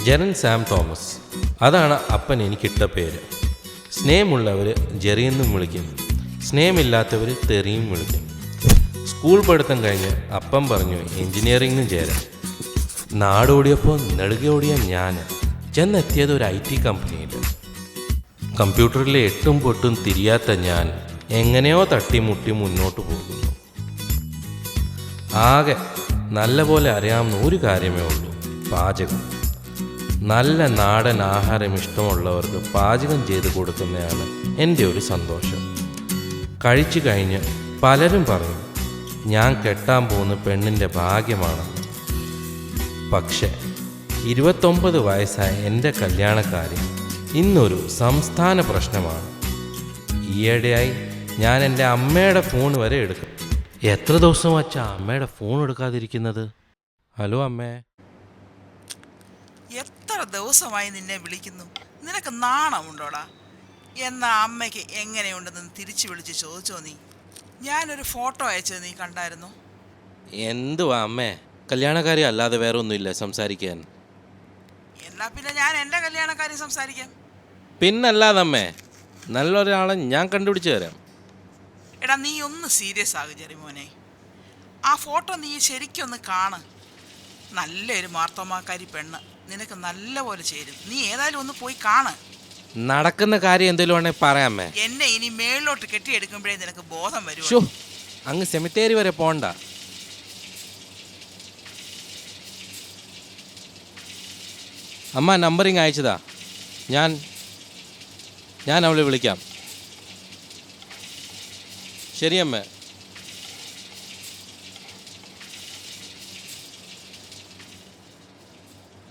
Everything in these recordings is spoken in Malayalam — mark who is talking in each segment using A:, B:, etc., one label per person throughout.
A: ജെറൻ സാം തോമസ്, അതാണ് അപ്പൻ എനിക്കിട്ട പേര്. സ്നേഹമുള്ളവർ ജെറിയെന്നും വിളിക്കും, സ്നേഹമില്ലാത്തവർ തെറിയും വിളിക്കും. സ്കൂൾ പഠിത്തം കഴിഞ്ഞ് അപ്പം പറഞ്ഞു എൻജിനീയറിംഗിനും ചേരാൻ. നാടോടിയപ്പോൾ നെടുകയോടിയ ഞാൻ ചെന്നെത്തിയത് ഒരു IT കമ്പനിയിൽ. കമ്പ്യൂട്ടറിലെ എട്ടും പൊട്ടും തിരിയാത്ത ഞാൻ എങ്ങനെയോ തട്ടിമുട്ടി മുന്നോട്ട് പോകുന്നു. ആകെ നല്ലപോലെ അറിയാവുന്ന ഒരു കാര്യമേ ഉള്ളൂ, പാചകം. നല്ല നാടൻ ആഹാരം ഇഷ്ടമുള്ളവർക്ക് പാചകം ചെയ്ത് കൊടുക്കുന്നതാണ് എൻ്റെ ഒരു സന്തോഷം. കഴിച്ചു കഴിഞ്ഞ് പലരും പറയും ഞാൻ കെട്ടാൻ പോകുന്ന പെണ്ണിൻ്റെ ഭാഗ്യമാണെന്ന്. പക്ഷേ 29 വയസ്സായ എൻ്റെ കല്യാണക്കാരി ഇന്നൊരു സംസ്ഥാന പ്രശ്നമാണ്. ഈയിടെയായി ഞാൻ എൻ്റെ അമ്മയുടെ ഫോൺ വരെ എടുക്കും. എത്ര ദിവസം വച്ചാ അമ്മയുടെ ഫോൺ എടുക്കാതിരിക്കുന്നത്? ഹലോ അമ്മേ.
B: എത്ര ദിവസമായി നിന്നെ വിളിക്കുന്നു, നിനക്ക് നാണമുണ്ടോടാ? എന്നാ അമ്മയ്ക്ക് എങ്ങനെയുണ്ടെന്ന് തിരിച്ചു വിളിച്ച് ചോദിച്ചോ നീ? ഞാനൊരു ഫോട്ടോ അയച്ചത് നീ കണ്ടായിരുന്നു?
A: എന്തുവാ അമ്മേ, കല്യാണക്കാരി അല്ലാതെ വേറെ ഒന്നുമില്ല സംസാരിക്കാൻ?
B: എന്നാ പിന്നെ ഞാൻ എൻ്റെ കല്യാണക്കാരി സംസാരിക്കാം.
A: പിന്നല്ലാതെ അമ്മേ, നല്ലൊരാളെ ഞാൻ കണ്ടുപിടിച്ച് തരാം.
B: എടാ നീ ഒന്ന് സീരിയസ് ആകു ജെറിമോനെ. ആ ഫോട്ടോ നീ ശരിക്കൊന്ന് കാണ്. നല്ലൊരു മാർത്തോമാക്കാരി പെണ്ണ് നിനക്ക് നല്ലപോലെ ചേരും. നീ ഏതായാലും ഒന്ന് പോയി കാണ്.
A: നടക്കുന്ന കാര്യം എന്തെങ്കിലും ആണെങ്കിൽ പറയാമേ.
B: എന്നെ ഇനി മേളിലോട്ട് കെട്ടിയെടുക്കുമ്പോഴേ നിനക്ക് ബോധം വരും.
A: ഷോ, അങ്ങ് സെമിത്തേരി വരെ പോണ്ട. അമ്മ നമ്പറിങ് അയച്ചതാ, ഞാൻ അവളെ വിളിക്കാം. ശരി അമ്മ.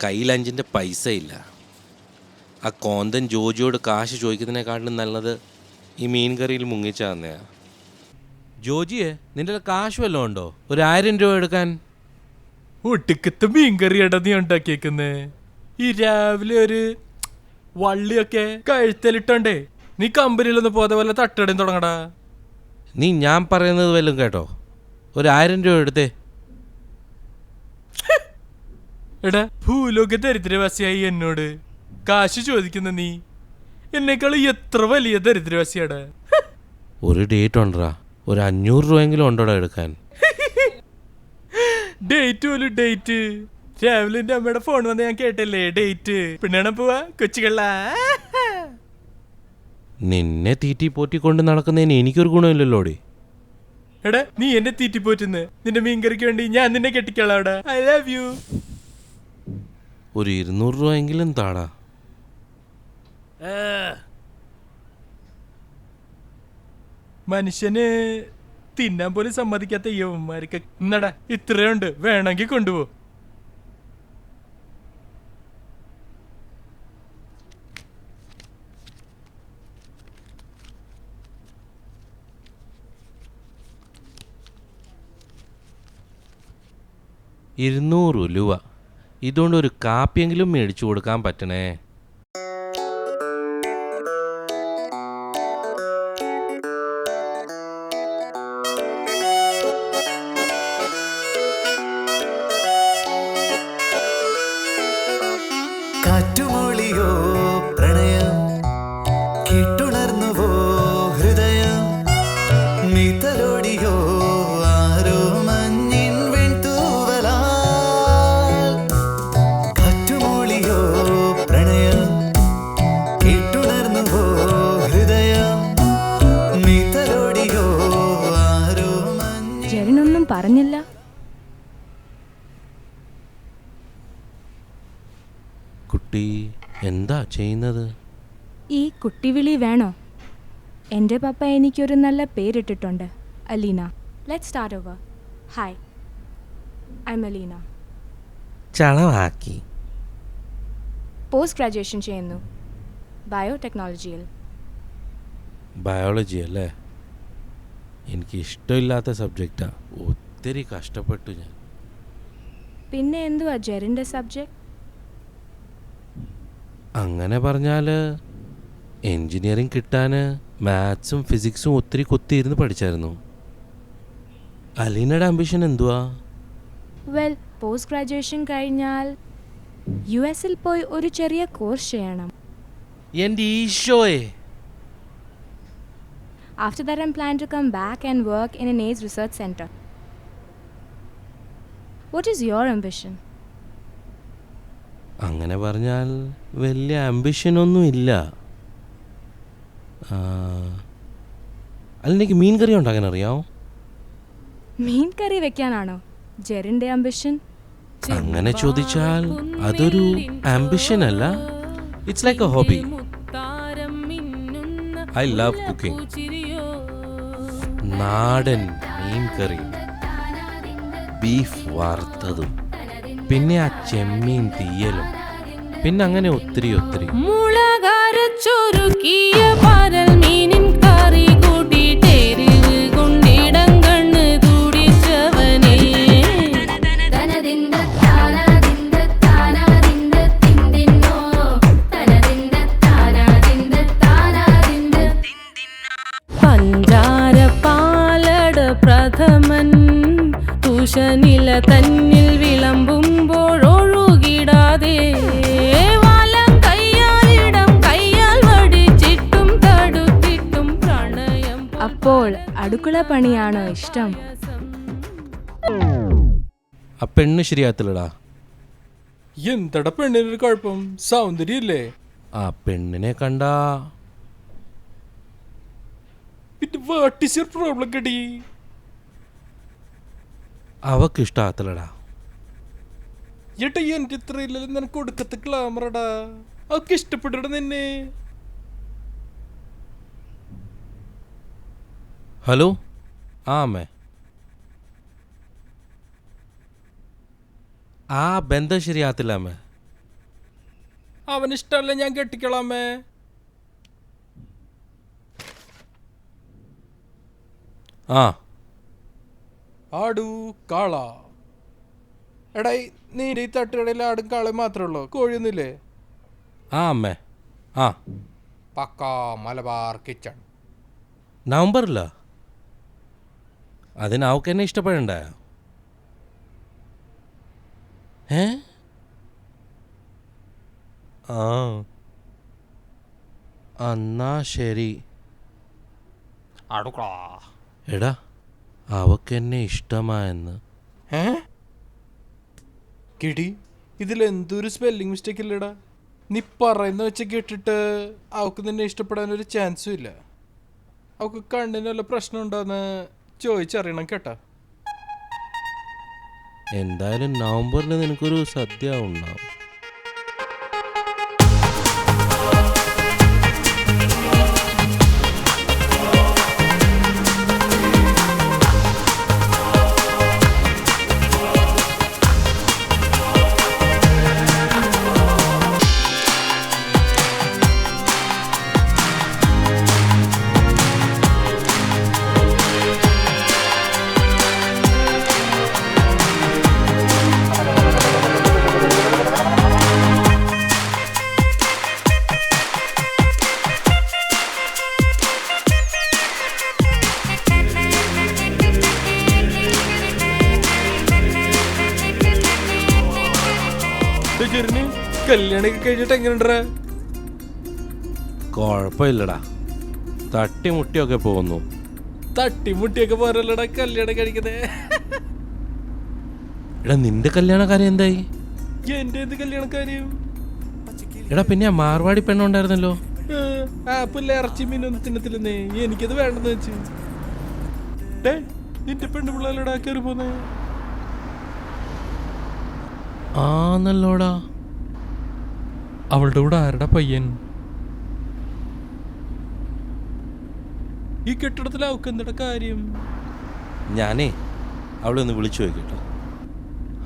A: കയ്യിൽ 5 പൈസ ഇല്ല. ആ കോന്തൻ ജോജിയോട് കാശ് ചോദിക്കുന്നതിനെക്കാട്ടിലും നല്ലത് ഈ മീൻ കറിയിൽ മുങ്ങിച്ച തന്നെയാ. ജോജിയെ, നിന്റെ കാശ് വല്ലതും ഉണ്ടോ? ഒരു 1000 രൂപ എടുക്കാൻ.
C: ഒടുക്കത്തെ മീൻകറിയാടാ നീ ഉണ്ടാക്കിയേക്കുന്നേ. ഈ രാവിലെ ഒരു വള്ളിയൊക്കെ കഴുത്തലിട്ടോണ്ടേ നീ കമ്പനിയിലൊന്ന് പോതെ വല്ല തട്ടടയും തുടങ്ങടാ.
A: നീ ഞാൻ പറയുന്നത് വല്ലതും കേട്ടോ? ഒരു 1000 രൂപ എടുത്തേ.
C: എടാ, ഭൂലോക ദരിദ്രവാസിയായി എന്നോട് കാശ് ചോദിക്കുന്ന നീ എന്നെക്കാളും എത്ര വലിയ ദരിദ്രവാസിയാടാ.
A: ഒരു ഡേറ്റ് ഉണ്ടടാ, ഒരു 500 രൂപയെങ്കിലും ഉണ്ടോടാ എടുക്കാൻ.
C: ഡേറ്റ് പോലും ഡേറ്റ്. രാവിലെ എൻ്റെ അമ്മയുടെ ഫോൺ വന്ന് ഞാൻ കേട്ടല്ലേ ഡേറ്റ്. പിന്നെയാണ് പോവാ കൊച്ചുകള്ള.
A: നിന്നെ തീറ്റി പോറ്റിക്കൊണ്ട് നടക്കുന്നതിന് എനിക്കൊരു ഗുണമില്ലല്ലോടി.
C: എടാ, നീ എന്നെ തീറ്റിപ്പോറ്റുന്ന്. നിന്റെ മീൻകറിക്ക് വേണ്ടി ഞാൻ നിന്നെ കെട്ടിക്കളാടാ. I love you.
A: ഒരു 200 രൂപയെങ്കിലും താടാ.
C: മനുഷ്യന് തിന്നാൻ പോലും സമ്മതിക്കാത്ത യവന്മാർക്ക് എന്നടാ ഇത്രയുണ്ട്, വേണമെങ്കിൽ കൊണ്ടുപോ.
A: രൂപ ഇതുകൊണ്ട് ഒരു കാപ്പിയെങ്കിലും മേടിച്ചു കൊടുക്കാൻ പറ്റണേ.
D: കാറ്റുമൊളിയോ പ്രണയം കേട്ടുണർന്നുവോ ഹൃദയം നീതലോടിയോ ആരോ മഞ്ഞിൻ വെൺതൂവലാൽ. കാറ്റുമൊളിയോ പ്രണയം കേട്ടുണർന്നുവോ ഹൃദയം നീതലോടിയോ ആരോ മഞ്ഞിൻ.
E: ജെറിനൊന്നും പറഞ്ഞില്ല.
A: കുട്ടി എന്താ ചെയ്യുന്നത്?
E: ഈ കുട്ടിവിളി വേണോ? എൻ്റെ പപ്പ എനിക്കൊരു നല്ല പേരിട്ടിട്ടുണ്ട്, Aleena. Let's start over. Hi, I'm Aleena.
A: ചളവാക്കി.
E: പോസ്റ്റ് ഗ്രാജുവേഷൻ ചെയ്യുന്നു, ബയോടെക്നോളജിയിൽ.
A: ബയോളജി അല്ലേ? എനിക്ക് ഇഷ്ടമില്ലാത്ത സബ്ജക്റ്റാണ്. ഒത്തിരി കഷ്ടപ്പെട്ടു ഞാൻ.
E: പിന്നെ എന്തുവാ ജെറിൻ്റെ സബ്ജക്റ്റ്?
A: അങ്ങനെ പറഞ്ഞാൽ എൻജിനീയറിങ് കിട്ടാൻ മാത്സും ഫിസിക്സും ഒത്തിരി കുത്തിയിരുന്ന് പഠിച്ചായിരുന്നു. അലീനയുടെ ആംബിഷൻ എന്തുവാ?
E: വെൽ, പോസ്റ്റ് ഗ്രാജുവേഷൻ കഴിഞ്ഞാൽ US-ൽ പോയി ഒരു ചെറിയ കോഴ്സ് ചെയ്യണം.
A: എൻ്റെ ഈശോയെ.
E: After that, I'm planning to come back and work in an AIDS research center. What is your ambition?
A: അങ്ങനെ പറഞ്ഞാൽ വലിയ ആംബിഷനൊന്നും ഇല്ല. അല്ല, എനിക്ക് മീൻ കറി ഉണ്ടാക്കാൻ അറിയാമോ?
E: മീൻ കറി വെക്കാനാണോ ജെറിന്റെ ആംബിഷൻ?
A: അങ്ങനെ ചോദിച്ചാൽ അതൊരു ആംബിഷൻ അല്ല. It's like A hobby. I love cooking. നാടൻ മീൻ കറി, ബീഫ് വറുത്തതും, പിന്നെ ആ ചെമ്മീൻ തീയലും, പിന്നെ അങ്ങനെ ഒത്തിരി ഒത്തിരി.
F: മുളകരച്ചൊരുക്കിയ പരൽ മീനിൻ കറി കൂട്ടിട്ടെരിവ് കൊണ്ടിടം കണ്ണ് തുടിച്ചവനേ. പഞ്ചാര പാലട പ്രഥമൻ തുഷനില തന്നിൽ വിളമ്പുമ്പോഴൊഴുകിടാതെ വലം കയ്യാലിടം കയ്യാൽ വടിച്ചിട്ടും തടുത്തിട്ടും പ്രണയം.
E: അപ്പോൾ അടുക്കള പണിയാണോ ഇഷ്ടം?
A: ആ പെണ്ണ് ശരിയാത്തില്ലടാ.
C: എന്തടാ പെണ്ണിനൊരു കുഴപ്പം? സൗന്ദര്യല്ലേ?
A: ആ പെണ്ണിനെ കണ്ടാ
C: പിന്നെ വാട്ട് ഈസ് യുവർ പ്രോബ്ലം കടി?
A: അവക്ക് ഇഷ്ടാത്തില്ലടാ.
C: ഏട്ടാ എന്റെ ഇത്ര ഇല്ലല്ലോ നിനക്ക് കൊടുക്കത്തെ ക്ലാമറടാ. അവക്ക് ഇഷ്ടപ്പെട്ടിട നിന്നെ.
A: ഹലോ. ആ അമ്മേ, ആ ബന്ധം ശരിയാത്തില്ല അമ്മേ.
C: അവനിഷ്ടമല്ല, ഞാൻ കെട്ടിക്കളാമേ.
A: ആ
C: ആടു കാള. എടാ നീ ഈ തട്ടുകടയിൽ ആടും കാളയും മാത്രമേ ഉള്ളൂ, കോഴിയൊന്നുമില്ലേ?
A: ആ അമ്മേ. ആ
C: പക്കാ മലബാർ കിച്ചൺ.
A: നവംബറില്ല. അതിന് അവൾക്ക് എന്നെ ഇഷ്ടപ്പെടണ്ടേ? ആ എന്നാ ശരി. എടാ, അവക്കെന്നെ ഇഷ്ടമായെന്ന്.
C: കിടി, ഇതിലെന്തൊരു സ്പെല്ലിംഗ് മിസ്റ്റേക്ക് ഇല്ലടാ. നീ പറയുന്ന വെച്ച് കേട്ടിട്ട് അവൾക്ക് നിന്നെ ഇഷ്ടപ്പെടാനൊരു ചാൻസും ഇല്ല. അവൾക്ക് കണ്ണിന് വല്ല പ്രശ്നം ഉണ്ടോന്ന് ചോദിച്ചറിയണം കേട്ടാ.
A: എന്തായാലും നവംബറിൽ നിനക്കൊരു സദ്യ ഉണ്ടാവും.
C: കല്യാണൊക്കെ കഴിഞ്ഞിട്ട് എങ്ങനെയുണ്ടാ?
A: കുഴപ്പമില്ലടാ, തട്ടിമുട്ടിയൊക്കെ പോകുന്നു.
C: തട്ടിമുട്ടിയൊക്കെ പോരല്ലടാ കല്യാണം കഴിക്കുന്നേ.
A: എടാ, നിന്റെ കല്യാണക്കാര്യം എന്തായി?
C: എന്റെ എന്ത് കല്യാണക്കാര്യം?
A: എടാ, പിന്നെ ആ മാർവാടി പെണ്ണുണ്ടായിരുന്നല്ലോ.
C: ആപ്പില്ല ഇറച്ചി മീനൊന്നും തിന്നത്തില്ലെന്നേ. എനിക്കത് വേണ്ടെന്ന് വെച്ച്. നിന്റെ പെണ്ണു പിള്ളേടാ കയറി പോന്നേ.
A: ആന്നല്ലോടാ.
C: അവളുടെ കൂടെ ആരുടെ പയ്യൻ? ഈ കെട്ടിടത്തിൽ അവൾക്ക് എന്താ കാര്യം?
A: ഞാനേ അവളെ ഒന്ന് വിളിച്ചു നോക്കിട്ടോ.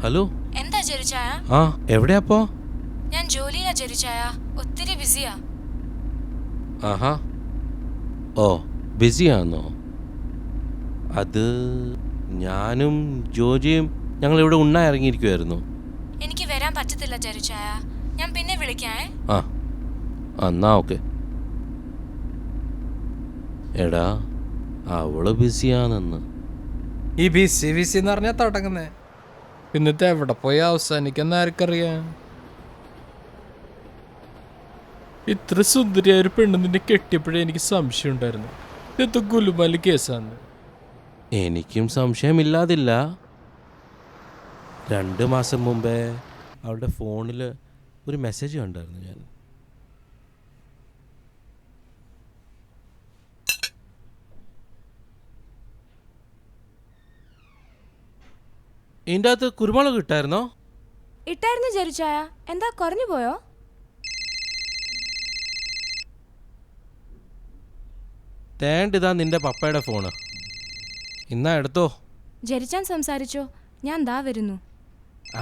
A: ഹലോ.
E: എന്താ ജെറിച്ചായ?
A: ആ എവിടെയാപ്പോ?
E: ഞാൻ ജോലിയിലാ ജെറിച്ചായ, ഒത്തിരി ബിസിയാ.
A: ആഹാ. ഓ, ബിസിയാന്നോ? അത് ഞാനും ജോജിയും ഞങ്ങളിവിടെ ഉണ്ണാൻ ഇറങ്ങിയിരിക്കുമായിരുന്നു.
E: എനിക്ക് വരാൻ പറ്റത്തില്ല ജെറിച്ചായ, ഞാൻ പിന്നെ വിളിക്കാേ.
A: ആ എന്നാ ഓക്കെ. എടാ, അവള് ബിസിയാണെന്ന്.
C: ഈ ബിസി ബിസി എന്ന് പറഞ്ഞാൽ തുടങ്ങുന്നേ. പിന്നത്തെ എവിടെ പോയി അവസാനിക്കുന്ന ആർക്കറിയാം? ഇത്ര സുന്ദരിയായ ഒരു പെണ്ണ് നിന്നെ കെട്ടിയപ്പോഴേ എനിക്ക് സംശയം ഉണ്ടായിരുന്നു. ഇത് ഗുലുമാലി കേസാന്ന്.
A: എനിക്കും സംശയമില്ലാതില്ല. 2 മാസം മുമ്പേ അവളുടെ ഫോണിൽ ഒരു മെസ്സേജ് കണ്ടായിരുന്നു ഞാൻ. ഇതിൻ്റെ അകത്ത് കുരുമുളക് ഇട്ടായിരുന്നോ?
E: ഇട്ടായിരുന്നു ജെറിച്ചായ. എന്താ കുറഞ്ഞു പോയോ?
A: തേണ്ടിതാ നിന്റെ പപ്പയുടെ ഫോണ്. ഇന്നാ എടുത്തോ.
E: ജെറിച്ചാൻ സംസാരിച്ചോ? ഞാൻ ദാ വരുന്നു.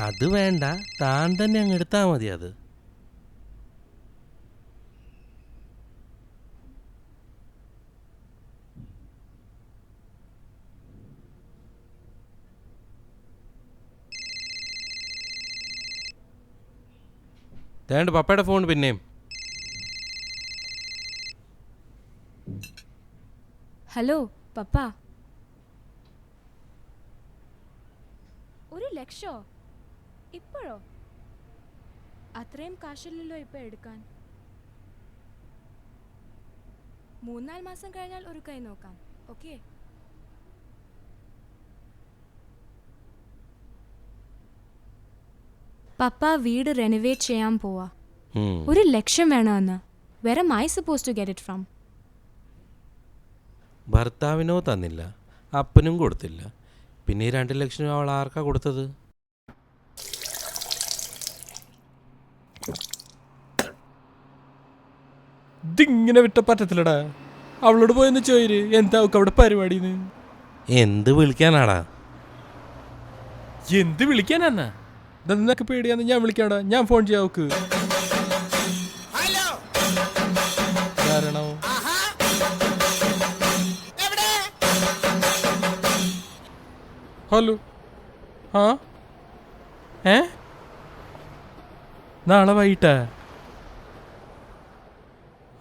A: അത് വേണ്ട, താൻ തന്നെ അങ്ങ് എടുത്താൽ മതി. അത് തേണ്ട പപ്പയുടെ ഫോൺ പിന്നെയും.
E: ഹലോ പപ്പ. 1,00,000 ഇപ്പോഴോ? അത്രയും കാശില്ലല്ലോ ഇപ്പൊ എടുക്കാൻ. 3-4 മാസം കഴിഞ്ഞാൽ ഒരു കൈ നോക്കാം. ഓക്കെ. പപ്പ വീട് റെനോവേറ്റ് ചെയ്യാൻ പോവാ. 1,00,000 വേണമെന്ന്. വേറെ my supposed to get it from?
A: ഭർത്താവിനോ തന്നില്ല, അപ്പനും കൊടുത്തില്ല. പിന്നെ ഈ 2 ലക്ഷം അവൾ ആർക്കാ കൊടുത്തത്?
C: ഇതിങ്ങനെ വിട്ട പറ്റത്തില്ലടാ. അവളോട് പോയെന്ന് ചോദിര് എന്താ അവിടെ പരിപാടിന്ന്.
A: എന്ത് വിളിക്കാനാടാ?
C: എന്ത് വിളിക്കാനാ? ഇതൊക്കെ പേടിയാന്ന്. ഞാൻ വിളിക്കാടാ. ഞാൻ ഫോൺ ചെയ്യാം അവക്ക്. ഹലോ. ആ നാളെ വൈകിട്ടാ?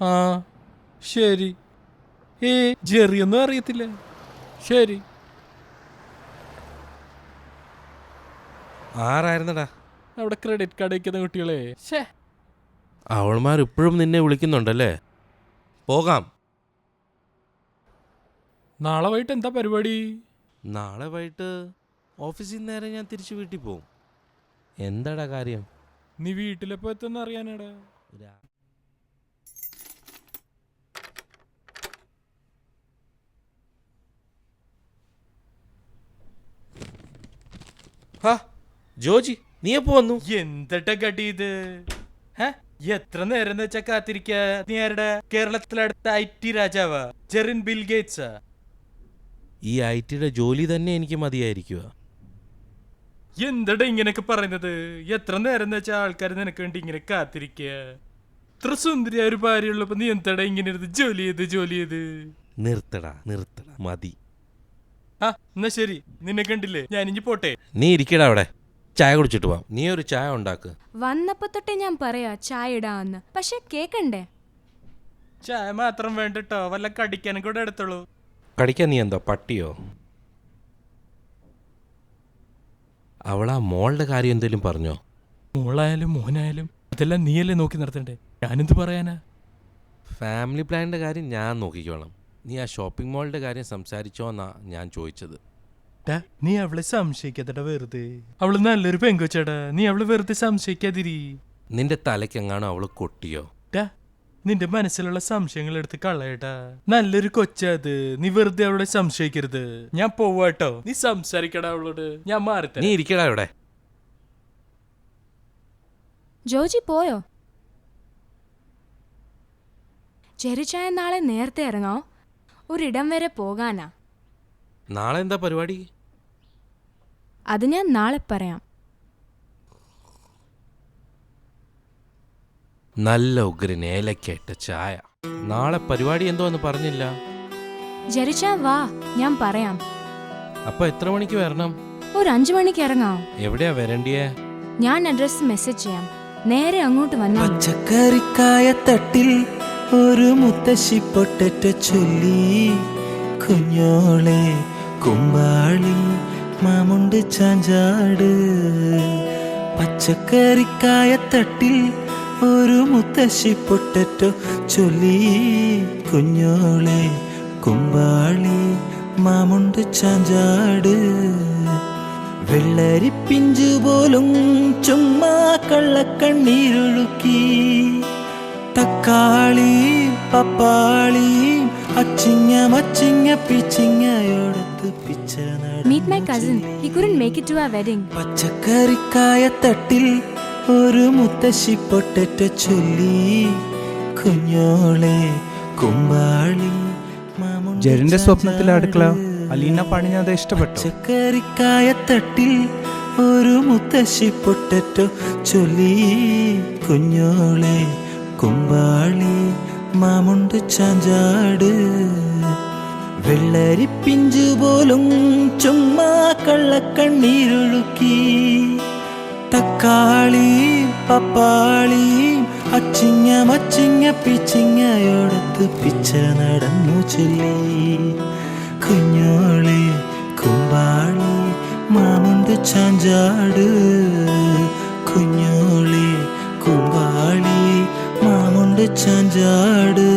C: ആ ശരി. ജെറിയൊന്നും അറിയത്തില്ല. ശരി.
A: ആരായിരുന്നടാ?
C: അവിടെ ക്രെഡിറ്റ് കാർഡ് വയ്ക്കുന്ന കുട്ടികളെ.
A: അവൾമാർ ഇപ്പോഴും നിന്നെ വിളിക്കുന്നുണ്ടല്ലേ? പോകാം.
C: നാളെ വൈകിട്ട് എന്താ പരിപാടി?
A: നാളെ വൈകിട്ട് ഓഫീസിൽ നിന്ന് നേരെ ഞാൻ തിരിച്ചു വീട്ടിൽ പോവും. എന്താടാ കാര്യം?
C: നീ വീട്ടിലെപ്പോ എത്തുന്ന അറിയാനാടാ.
A: ജോജി, നീ എപ്പോ വന്നു?
C: എന്തട്ട കടി ഇത്? എത്ര നേരം വെച്ചാ കാത്തിരിക്ക? നീ ആരുടെ? കേരളത്തിലടുത്ത IT രാജാവാ? ജെറിൻ ബിൽ ഗേറ്റ്സാ?
A: ഈ IT-യുടെ ജോലി തന്നെ എനിക്ക് മതിയായിരിക്കുക.
C: എന്തട ഇങ്ങനെയൊക്കെ പറയുന്നത്? എത്ര നേരം വെച്ചാ ആൾക്കാർ നിനക്ക് വേണ്ടി ഇങ്ങനെ കാത്തിരിക്ക? ഇത്ര സുന്ദരിയായ ഒരു ഭാര്യയുള്ളപ്പോ നീ എന്തടാ ഇങ്ങനെ ഇരുന്ന് ജോലി ചെയ്ത്?
A: നിർത്തടാ മതി.
C: എന്നാ ശരി, നിന്നെ കണ്ടില്ലേ, ഞാൻ ഇനി പോട്ടെ.
A: നീ ഇരിക്കടാ അവിടെ. ചായ കുടിച്ചിട്ട് പോവാം. നീ ഒരു ചായ ഉണ്ടാക്ക്.
E: വന്നപ്പോ തൊട്ടേ ഞാൻ പറയാ ചായ ഇടാന്ന്. പക്ഷെ കേക്കണ്ടേ?
C: ചായ മാത്രം വേണ്ടട്ടോ, വല്ല കടിക്കാനും കൂടെ എടുത്തോളൂ.
A: കടിക്കാൻ നീ എന്തോ പട്ടിയോ? അവളാ മോളുടെ കാര്യം എന്തെങ്കിലും പറഞ്ഞോ?
C: മോളായാലും മോനായാലും അതെല്ലാം നീയല്ലേ നോക്കി നടത്തണ്ടേ? ഞാനെന്ത് പറയാനാ?
A: ഫാമിലി പ്ലാനിൻ്റെ കാര്യം ഞാൻ നോക്കിക്കോളാം. നീ ആ ഷോപ്പിംഗ് മോളിൻ്റെ കാര്യം സംസാരിച്ചോ എന്നാ ഞാൻ ചോദിച്ചത്.
C: നീ അവളെ സംശയിക്കാത്തട വെറുതെ. അവള് നല്ലൊരു പെങ്കൊച്ചടാ. നീ അവള് വെറുതെ സംശയിക്കാതിരി.
A: നിന്റെ തലയ്ക്കെങ്ങാണോ അവള് കൊട്ടിയോ?
C: നിന്റെ മനസ്സിലുള്ള സംശയങ്ങൾ എടുത്ത് കളയട്ടാ. നല്ലൊരു കൊച്ചത്. നീ വെറുതെ അവളെ സംശയിക്കരുത്. ഞാൻ പോവാട്ടോ. നീ സംസാരിക്കടാ അവളോട്. ഞാൻ മാറിത്ത.
A: നീ ഇരിക്കടാ ഇവിടെ.
E: ജോജി പോയോ? ചെറിച്ചായ നാളെ നേരത്തെ ഇറങ്ങോ? ഒരിടം വരെ പോകാനാ.
A: നാളെ എന്താ പരിപാടി?
E: അത് ഞാൻ നാളെ പറയാം.
A: നല്ല ഉഗ്രൻ ഏലക്കയിട്ട ചായ. നാളെ പരിപാടി എന്തോന്ന് പറഞ്ഞില്ല.
E: ജെറിച്ചാ വാ, ഞാൻ പറയാം.
A: അപ്പൊ എത്ര മണിക്ക് വരണം?
E: ഒരു 5 മണിക്ക് ഇറങ്ങാം.
A: എവിടെയാ വരണ്ടിയേ?
E: ഞാൻ അഡ്രസ് മെസ്സേജ് ചെയ്യാം. നേരെ അങ്ങോട്ട് വന്നാ.
D: പച്ചക്കറിക്കായ തട്ടിൽ ഒരു മുത്തശ്ശി പൊട്ടറ്റ ചൊല്ലി, കുഞ്ഞോളെ കുമ്പാളി മാമുണ്ട് ചാഞ്ചാട്. പച്ചക്കറിക്കായ തട്ടിൽ ഒരു മുത്തശ്ശി പൊട്ടറ്റോ ചൊല്ലി കുഞ്ഞോളെ കുമ്പാളി മാമുണ്ട് ചാഞ്ചാട് വെള്ളരി പിഞ്ചു പോലും ചുമ്മാ കള്ളക്കണ്ണീരൊഴുക്കി തക്കാളി പപ്പാളി അച്ചിങ്ങ മച്ചിങ്ങ പിച്ചിങ്ങയോടത്ത് പിച്ച
E: Meet my cousin. He couldn't make it to our wedding.
D: പച്ചക്കറിക്കായ തട്ടിൽ ഒരു മുത്തശ്ശി പൊട്ടറ്റോ ചൊല്ലി കുഞ്ഞോളെ കുമ്പാളി
G: ജെറിന്റെ സ്വപ്നത്തിലെ അടുക്കള അലീന പണിഞ്ഞത് ഇഷ്ടപ്പെട്ടു.
D: പച്ചക്കറിക്കായ തട്ടിൽ ഒരു മുത്തശ്ശി പൊട്ടറ്റോ ചൊല്ലി കുഞ്ഞോളെ കുമ്പാളി മാമുണ്ട് ചാഞ്ചാട് വെള്ളരി പിഞ്ചു പോലും ചുമ്മാ കള്ളക്കണ്ണീരൊഴുക്കി തക്കാളി പപ്പാളി അച്ചിങ്ങ മച്ചിങ്ങ പിച്ചിങ്ങയോടത്ത് പിച്ച നടന്നു ചൊല്ലി കുഞ്ഞോളെ കുമ്പാളി മാമുണ്ട് ചാഞ്ചാട് കുഞ്ഞോളെ കുമ്പാളി മാമുണ്ട് ചാഞ്ചാട്